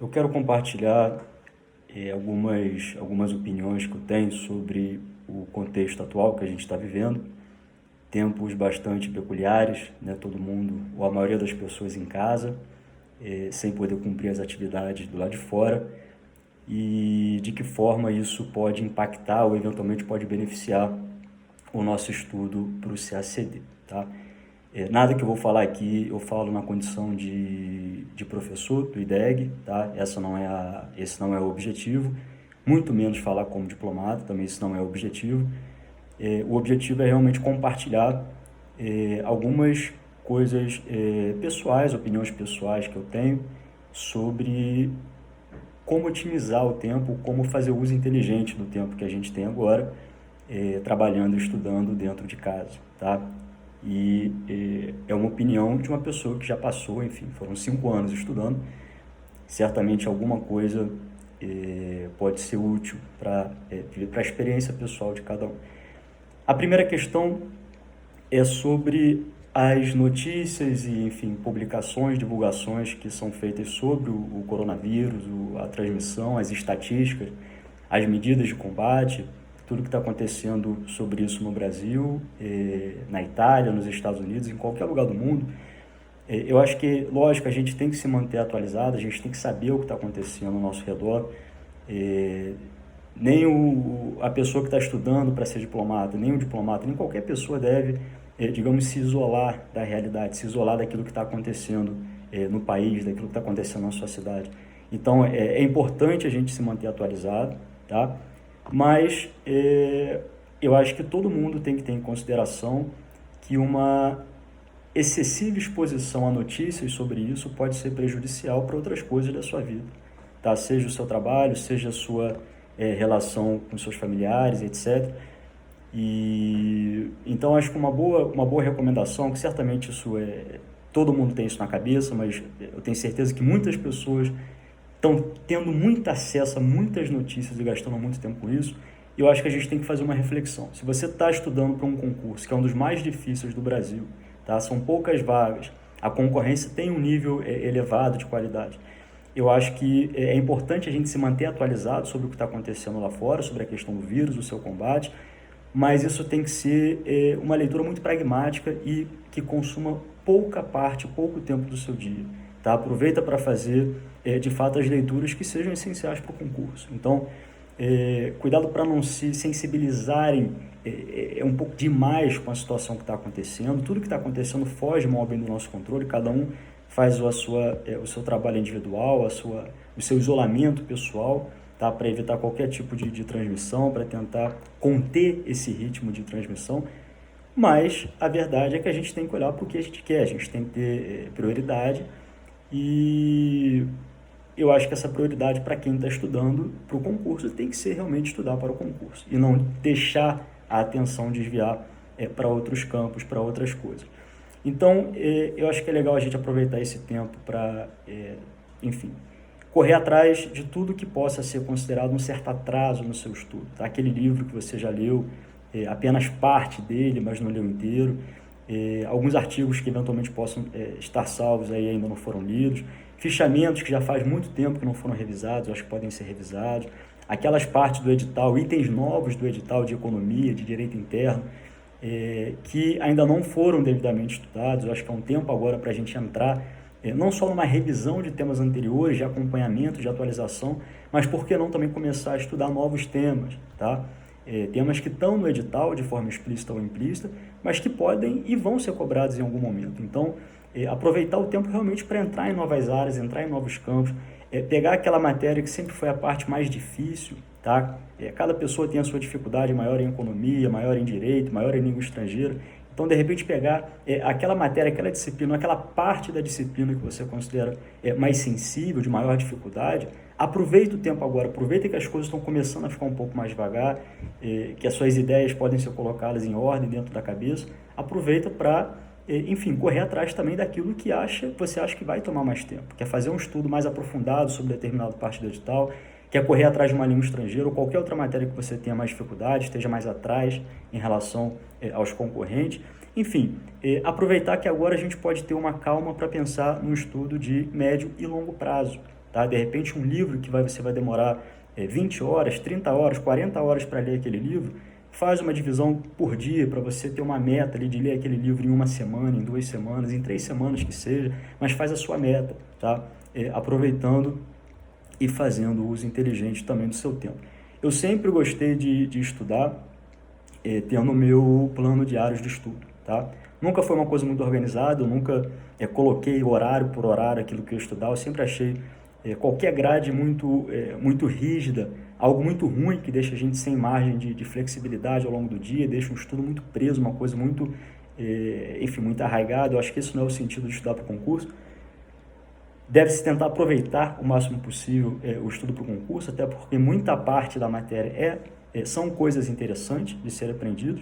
Eu quero compartilhar algumas opiniões que eu tenho sobre o contexto atual que a gente está vivendo. Tempos bastante peculiares, né? Todo mundo, ou a maioria das pessoas em casa, sem poder cumprir as atividades do lado de fora, e de que forma isso pode impactar ou eventualmente pode beneficiar o nosso estudo para o CACD, tá? Nada que eu vou falar aqui eu falo na condição de professor do IDEG, tá? Esse não é o objetivo, muito menos falar como diplomata, também esse não é o objetivo. O objetivo é realmente compartilhar algumas coisas pessoais, opiniões pessoais que eu tenho sobre como otimizar o tempo, como fazer uso inteligente do tempo que a gente tem agora, trabalhando e estudando dentro de casa, tá? E é uma opinião de uma pessoa que já passou, enfim, foram 5 anos estudando, certamente alguma coisa pode ser útil para a experiência pessoal de cada um. A primeira questão é sobre as notícias e, enfim, publicações, divulgações que são feitas sobre o coronavírus, a transmissão, as estatísticas, as medidas de combate, tudo que está acontecendo sobre isso no Brasil, na Itália, nos Estados Unidos, em qualquer lugar do mundo. Eu acho que, lógico, a gente tem que se manter atualizado, a gente tem que saber o que está acontecendo ao nosso redor. Nem a pessoa que está estudando para ser diplomata, nem o diplomata, nem qualquer pessoa deve, digamos, se isolar da realidade, se isolar daquilo que está acontecendo no país, daquilo que está acontecendo na sua cidade. Então, é importante a gente se manter atualizado, tá? Mas eu acho que todo mundo tem que ter em consideração que uma excessiva exposição a notícias sobre isso pode ser prejudicial para outras coisas da sua vida, tá? Seja o seu trabalho, seja a sua relação com seus familiares, etc. E então acho que uma boa recomendação, que certamente todo mundo tem isso na cabeça, mas eu tenho certeza que muitas pessoas estão tendo muito acesso a muitas notícias e gastando muito tempo com isso. E eu acho que a gente tem que fazer uma reflexão. Se você está estudando para um concurso, que é um dos mais difíceis do Brasil, tá? São poucas vagas, a concorrência tem um nível elevado de qualidade. Eu acho que é importante a gente se manter atualizado sobre o que está acontecendo lá fora, sobre a questão do vírus, o seu combate, mas isso tem que ser uma leitura muito pragmática e que consuma pouca parte, pouco tempo do seu dia. Tá? Aproveita para fazer, de fato, as leituras que sejam essenciais para o concurso. Então, cuidado para não se sensibilizarem um pouco demais com a situação que está acontecendo. Tudo que está acontecendo foge mal bem do nosso controle, cada um faz o seu trabalho individual, o seu isolamento pessoal, tá? Para evitar qualquer tipo de transmissão, para tentar conter esse ritmo de transmissão. Mas a verdade é que a gente tem que olhar para o que a gente quer, a gente tem que ter prioridade, e eu acho que essa prioridade para quem está estudando para o concurso tem que ser realmente estudar para o concurso e não deixar a atenção desviar para outros campos, para outras coisas. Então, eu acho que é legal a gente aproveitar esse tempo para, enfim, correr atrás de tudo que possa ser considerado um certo atraso no seu estudo. Tá? Aquele livro que você já leu, apenas parte dele, mas não leu inteiro. Alguns artigos que eventualmente possam estar salvos aí ainda não foram lidos. Fichamentos que já faz muito tempo que não foram revisados, acho que podem ser revisados. Aquelas partes do edital, itens novos do edital de economia, de direito interno, que ainda não foram devidamente estudados. Eu acho que é um tempo agora para a gente entrar não só numa revisão de temas anteriores, de acompanhamento, de atualização, mas por que não também começar a estudar novos temas, tá? Temas que estão no edital de forma explícita ou implícita, mas que podem e vão ser cobrados em algum momento. Então, aproveitar o tempo realmente para entrar em novas áreas, entrar em novos campos, pegar aquela matéria que sempre foi a parte mais difícil, tá? Cada pessoa tem a sua dificuldade, maior em economia, maior em direito, maior em língua estrangeira. Então, de repente, pegar aquela matéria, aquela disciplina, aquela parte da disciplina que você considera mais sensível, de maior dificuldade, aproveita o tempo agora, aproveita que as coisas estão começando a ficar um pouco mais devagar, que as suas ideias podem ser colocadas em ordem dentro da cabeça, aproveita para, enfim, correr atrás também daquilo que você acha que vai tomar mais tempo, quer fazer um estudo mais aprofundado sobre determinada parte do edital, quer correr atrás de uma língua estrangeira ou qualquer outra matéria que você tenha mais dificuldade, esteja mais atrás em relação aos concorrentes. Enfim, aproveitar que agora a gente pode ter uma calma para pensar no estudo de médio e longo prazo, tá? De repente um livro que você vai demorar 20 horas, 30 horas, 40 horas para ler aquele livro, faz uma divisão por dia para você ter uma meta ali de ler aquele livro em 1 semana, em 2 semanas, em 3 semanas que seja, mas faz a sua meta, tá? Aproveitando e fazendo uso inteligente também do seu tempo. Eu sempre gostei de estudar tendo o meu plano diário de estudo, tá? Nunca foi uma coisa muito organizada, eu nunca coloquei horário por horário aquilo que eu ia estudar, eu sempre achei qualquer grade muito rígida, algo muito ruim que deixa a gente sem margem de flexibilidade ao longo do dia, deixa um estudo muito preso, uma coisa muito, muito arraigada. Eu acho que isso não é o sentido de estudar para o concurso. Deve-se tentar aproveitar o máximo possível o estudo para o concurso, até porque muita parte da matéria são coisas interessantes de ser aprendidas,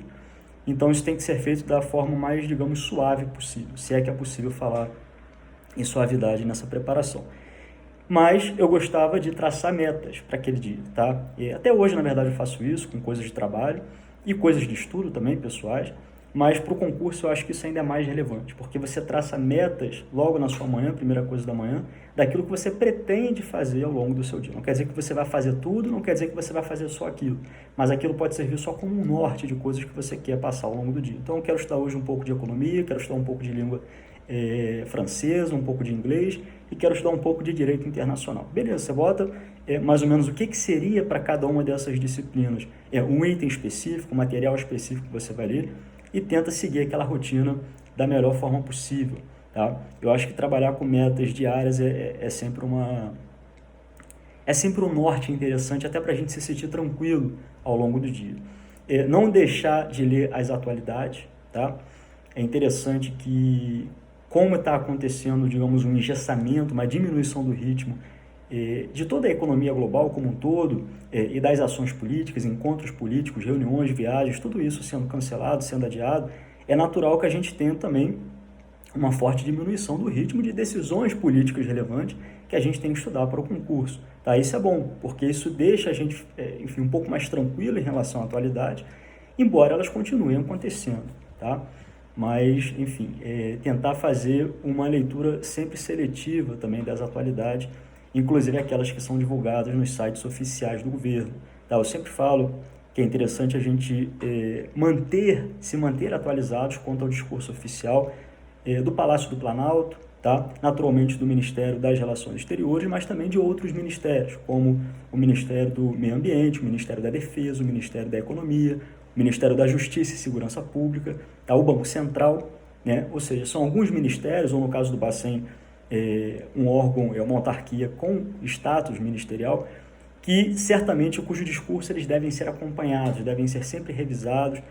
então isso tem que ser feito da forma mais, digamos, suave possível, se é que é possível falar em suavidade nessa preparação. Mas eu gostava de traçar metas para aquele dia, tá? E até hoje, na verdade, eu faço isso com coisas de trabalho e coisas de estudo também, pessoais, mas para o concurso eu acho que isso ainda é mais relevante, porque você traça metas logo na sua manhã, primeira coisa da manhã, daquilo que você pretende fazer ao longo do seu dia. Não quer dizer que você vai fazer tudo, não quer dizer que você vai fazer só aquilo, mas aquilo pode servir só como um norte de coisas que você quer passar ao longo do dia. Então eu quero estudar hoje um pouco de economia, quero estudar um pouco de língua francesa, um pouco de inglês e quero estudar um pouco de direito internacional. Beleza, você bota mais ou menos o que seria para cada uma dessas disciplinas, um item específico, um material específico que você vai ler e tenta seguir aquela rotina da melhor forma possível, tá? Eu acho que trabalhar com metas diárias é sempre um norte interessante, até para a gente se sentir tranquilo ao longo do dia. Não deixar de ler as atualidades, tá? É interessante que, como está acontecendo, digamos, um engessamento, uma diminuição do ritmo de toda a economia global como um todo, e das ações políticas, encontros políticos, reuniões, viagens, tudo isso sendo cancelado, sendo adiado, é natural que a gente tenha também uma forte diminuição do ritmo de decisões políticas relevantes que a gente tem que estudar para o concurso. Tá? Isso é bom, porque isso deixa a gente um pouco mais tranquilo em relação à atualidade, embora elas continuem acontecendo. Tá? Mas, tentar fazer uma leitura sempre seletiva também das atualidades, inclusive aquelas que são divulgadas nos sites oficiais do governo. Tá? Eu sempre falo que é interessante a gente se manter atualizados quanto ao discurso oficial do Palácio do Planalto, tá? Naturalmente do Ministério das Relações Exteriores, mas também de outros ministérios, como o Ministério do Meio Ambiente, o Ministério da Defesa, o Ministério da Economia, o Ministério da Justiça e Segurança Pública, tá? O Banco Central, né? Ou seja, são alguns ministérios, ou no caso do Bacen, um órgão, uma autarquia com status ministerial, que certamente cujo discurso eles devem ser acompanhados, devem ser sempre revisados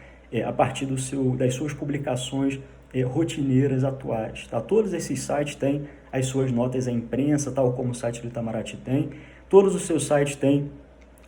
a partir das suas publicações rotineiras atuais. Tá? Todos esses sites têm as suas notas à imprensa, tal como o site do Itamaraty tem. Todos os seus sites têm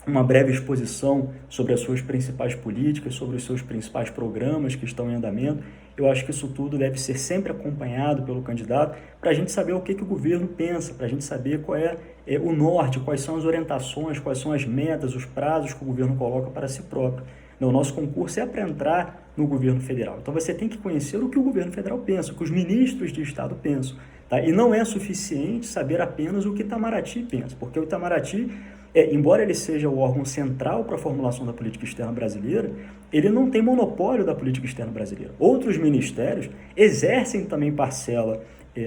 uma breve exposição sobre as suas principais políticas, sobre os seus principais programas que estão em andamento. Eu acho que isso tudo deve ser sempre acompanhado pelo candidato para a gente saber o que o governo pensa, para a gente saber qual é o norte, quais são as orientações, quais são as metas, os prazos que o governo coloca para si próprio. O nosso concurso é para entrar no governo federal. Então você tem que conhecer o que o governo federal pensa, o que os ministros de Estado pensam. Tá? E não é suficiente saber apenas o que Itamaraty pensa, porque o Itamaraty, embora ele seja o órgão central para a formulação da política externa brasileira, ele não tem monopólio da política externa brasileira. Outros ministérios exercem também parcela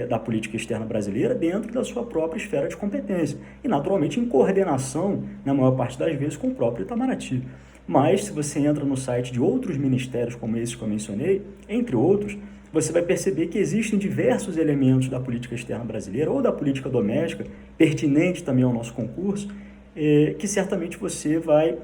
da política externa brasileira dentro da sua própria esfera de competência e, naturalmente, em coordenação, na maior parte das vezes, com o próprio Itamaraty. Mas, se você entra no site de outros ministérios, como esses que eu mencionei, entre outros, você vai perceber que existem diversos elementos da política externa brasileira ou da política doméstica, pertinente também ao nosso concurso, que certamente você vai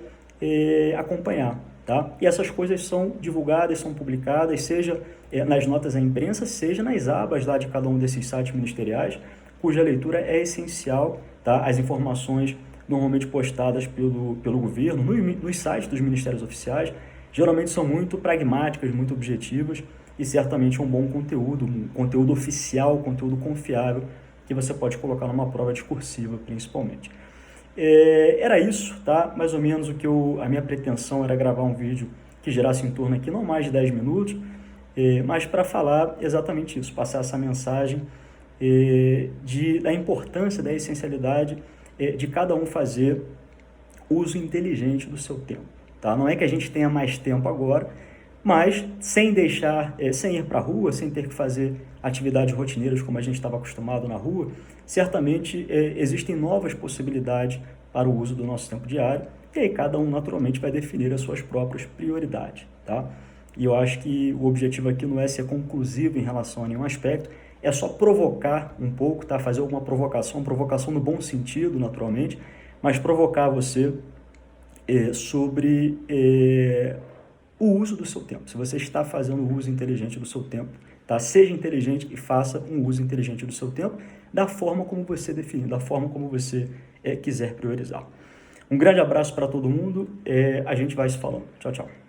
acompanhar. Tá? E essas coisas são divulgadas, são publicadas, seja nas notas à imprensa, seja nas abas lá de cada um desses sites ministeriais, cuja leitura é essencial. Tá? As informações normalmente postadas pelo governo, nos sites dos ministérios oficiais, geralmente são muito pragmáticas, muito objetivas e certamente um bom conteúdo, um conteúdo oficial, conteúdo confiável, que você pode colocar numa prova discursiva, principalmente. Era isso, tá? Mais ou menos a minha pretensão era gravar um vídeo que gerasse em torno aqui não mais de 10 minutos, mas para falar exatamente isso, passar essa mensagem da importância, da essencialidade de cada um fazer uso inteligente do seu tempo. Tá? Não é que a gente tenha mais tempo agora, mas sem deixar, sem ir para a rua, sem ter que fazer atividades rotineiras como a gente estava acostumado na rua, certamente existem novas possibilidades para o uso do nosso tempo diário, e aí cada um naturalmente vai definir as suas próprias prioridades. Tá? E eu acho que o objetivo aqui não é ser conclusivo em relação a nenhum aspecto, é só provocar um pouco, tá? Fazer alguma provocação no bom sentido, naturalmente, mas provocar você sobre o uso do seu tempo. Se você está fazendo o uso inteligente do seu tempo, tá? Seja inteligente e faça um uso inteligente do seu tempo da forma como você definir, da forma como você quiser priorizar. Um grande abraço para todo mundo, a gente vai se falando. Tchau, tchau.